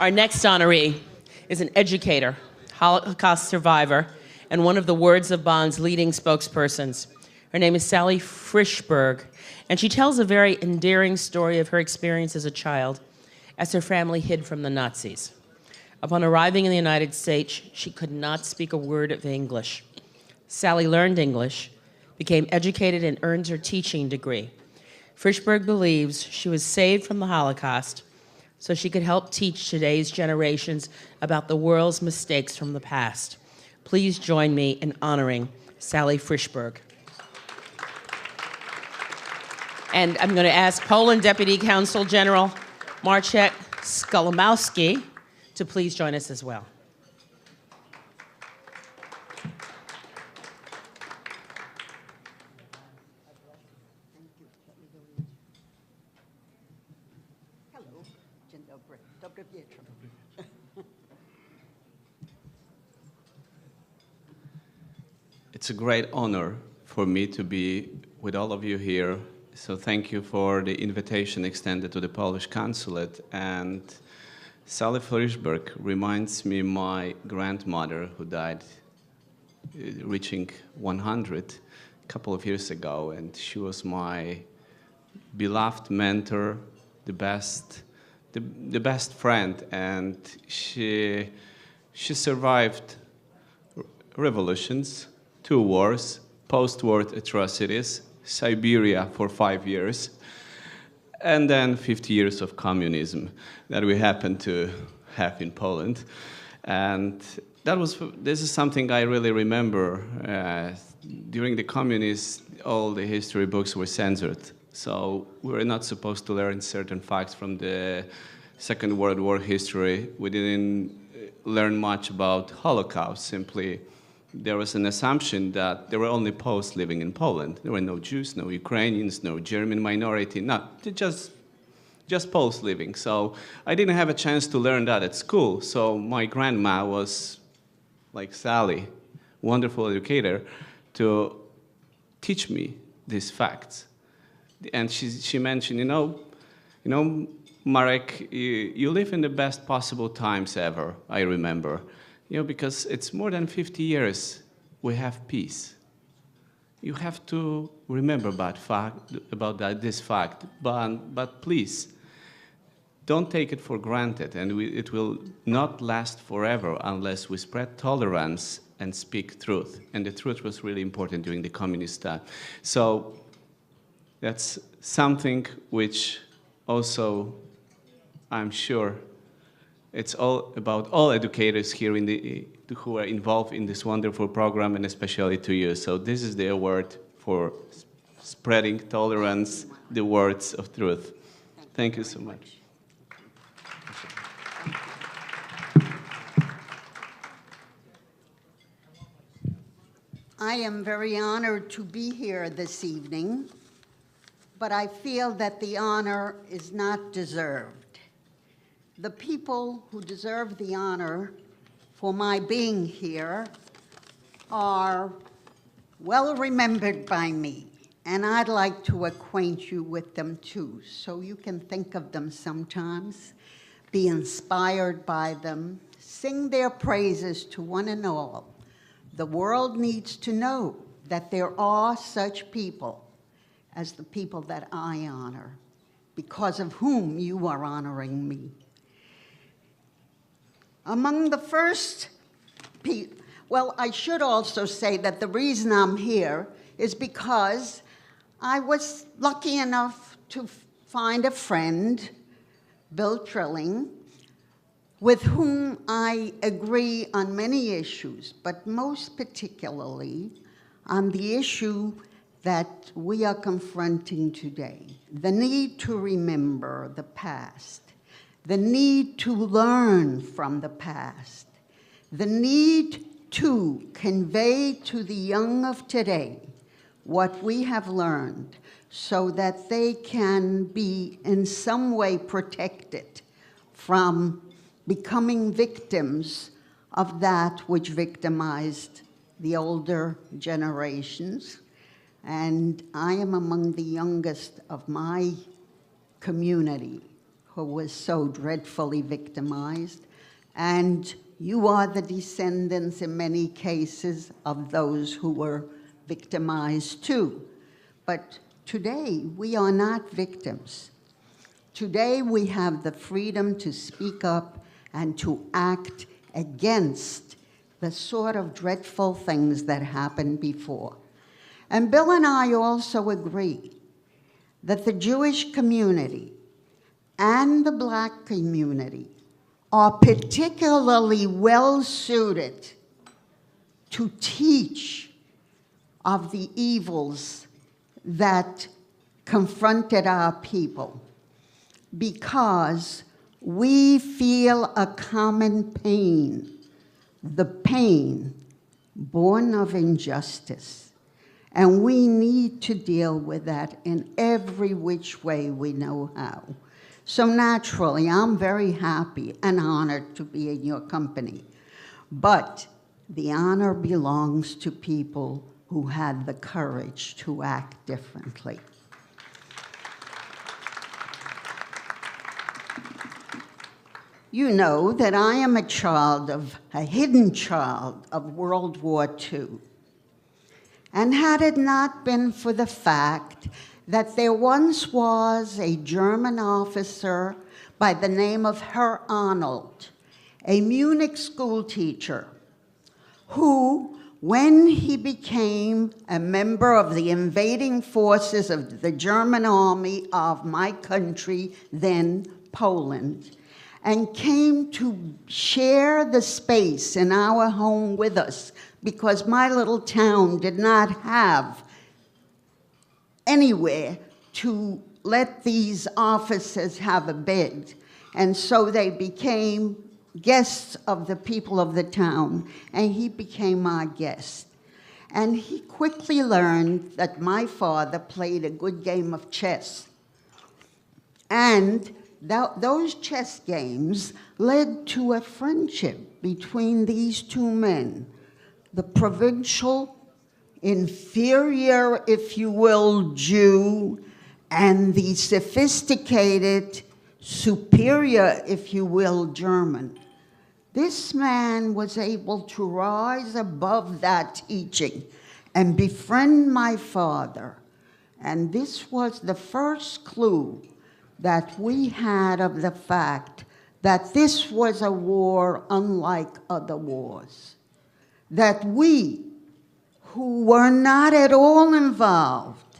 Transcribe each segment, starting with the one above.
Our next honoree is an educator, Holocaust survivor, and one of the Words of Bond's leading spokespersons. Her name is Sally Frishberg, and she tells a very endearing story of her experience as a child as her family hid from the Nazis. Upon arriving in the United States, she could not speak a word of English. Sally learned English, became educated, and earned her teaching degree. Frishberg believes she was saved from the Holocaust so she could help teach today's generations about the world's mistakes from the past. Please join me in honoring Sally Frishberg. And I'm going to ask Poland Deputy Consul General Marcek Skolimowski to please join us as well. It's a great honor for me to be with all of you here. So thank you for the invitation extended to the Polish consulate. And Sally Frishberg reminds me my grandmother who died reaching 100 a couple of years ago. And she was my beloved mentor, the best friend. And she survived revolutions, 2 wars, post-war atrocities, Siberia for 5 years, and then 50 years of communism that we happen to have in Poland. And this is something I really remember. During the communists, all the history books were censored. So we were not supposed to learn certain facts from the Second World War history. We didn't learn much about Holocaust. Simply, there was an assumption that there were only Poles living in Poland. There were no Jews, no Ukrainians, no German minority, just Poles living. So I didn't have a chance to learn that at school. So my grandma was, like Sally, wonderful educator, to teach me these facts. And she mentioned, you know, Marek, you live in the best possible times ever, I remember. You know, because it's more than 50 years we have peace. You have to remember about this fact, but please, don't take it for granted, and it will not last forever unless we spread tolerance and speak truth. And the truth was really important during the communist time. So that's something which also, I'm sure, it's all about all educators here who are involved in this wonderful program, and especially to you. So this is the award for spreading tolerance, the words of truth. Thank you so much. I am very honored to be here this evening, but I feel that the honor is not deserved. The people who deserve the honor for my being here are well remembered by me, and I'd like to acquaint you with them too, so you can think of them sometimes, be inspired by them, sing their praises to one and all. The world needs to know that there are such people as the people that I honor, because of whom you are honoring me. Among the first people, well, I should also say that the reason I'm here is because I was lucky enough to find a friend, Bill Trilling, with whom I agree on many issues, but most particularly on the issue that we are confronting today, the need to remember the past, the need to learn from the past, the need to convey to the young of today what we have learned so that they can be in some way protected from becoming victims of that which victimized the older generations. And I am among the youngest of my community who was so dreadfully victimized, and you are the descendants in many cases of those who were victimized too. But today, we are not victims. Today, we have the freedom to speak up and to act against the sort of dreadful things that happened before. And Bill and I also agree that the Jewish community and the Black community are particularly well-suited to teach of the evils that confronted our people, because we feel a common pain, the pain born of injustice. And we need to deal with that in every which way we know how. So naturally, I'm very happy and honored to be in your company. But the honor belongs to people who had the courage to act differently. You know that I am a hidden child of World War II. And had it not been for the fact that there once was a German officer by the name of Herr Arnold, a Munich school teacher, who, when he became a member of the invading forces of the German army of my country, then Poland, and came to share the space in our home with us, because my little town did not have anywhere to let these officers have a bed. And so they became guests of the people of the town, and he became our guest. And he quickly learned that my father played a good game of chess. And those chess games led to a friendship between these two men, the provincial, inferior, if you will, Jew, and the sophisticated, superior, if you will, German. This man was able to rise above that teaching and befriend my father. And this was the first clue that we had of the fact that this was a war unlike other wars. That we, who were not at all involved,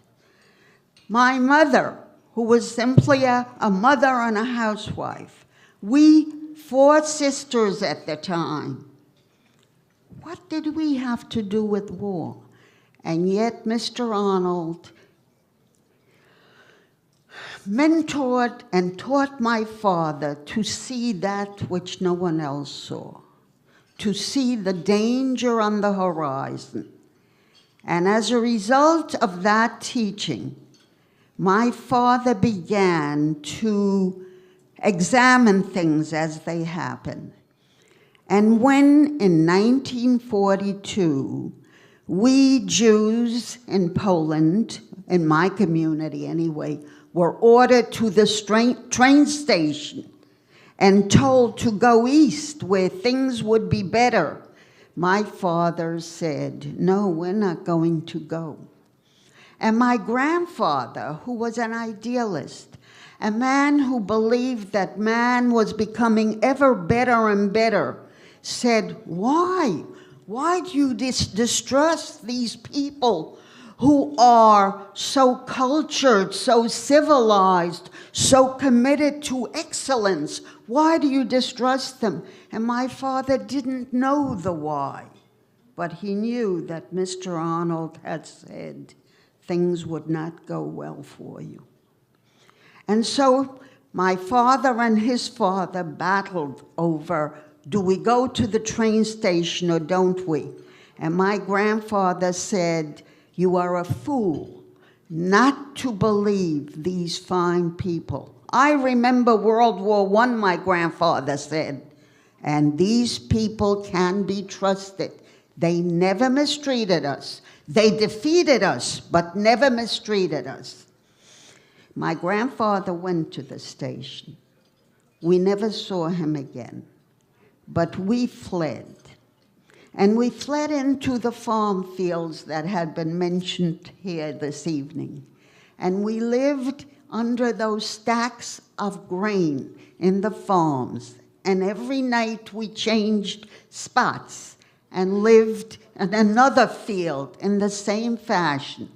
my mother, who was simply a mother and a housewife, we 4 sisters at the time, what did we have to do with war? And yet Mr. Arnold mentored and taught my father to see that which no one else saw, to see the danger on the horizon. And as a result of that teaching, my father began to examine things as they happened. And when in 1942, we Jews in Poland, in my community anyway, were ordered to the train station and told to go east where things would be better, my father said, no, we're not going to go. And my grandfather, who was an idealist, a man who believed that man was becoming ever better and better, said, why? Why do you distrust these people who are so cultured, so civilized, so committed to excellence? Why do you distrust them? And my father didn't know the why, but he knew that Mr. Arnold had said things would not go well for you. And so my father and his father battled over, do we go to the train station or don't we? And my grandfather said, you are a fool not to believe these fine people. I remember World War I, my grandfather said, and these people can be trusted. They never mistreated us. They defeated us, but never mistreated us. My grandfather went to the station, We never saw him again, but we fled. And we fled into the farm fields that had been mentioned here this evening. And we lived under those stacks of grain in the farms. And every night we changed spots and lived in another field in the same fashion.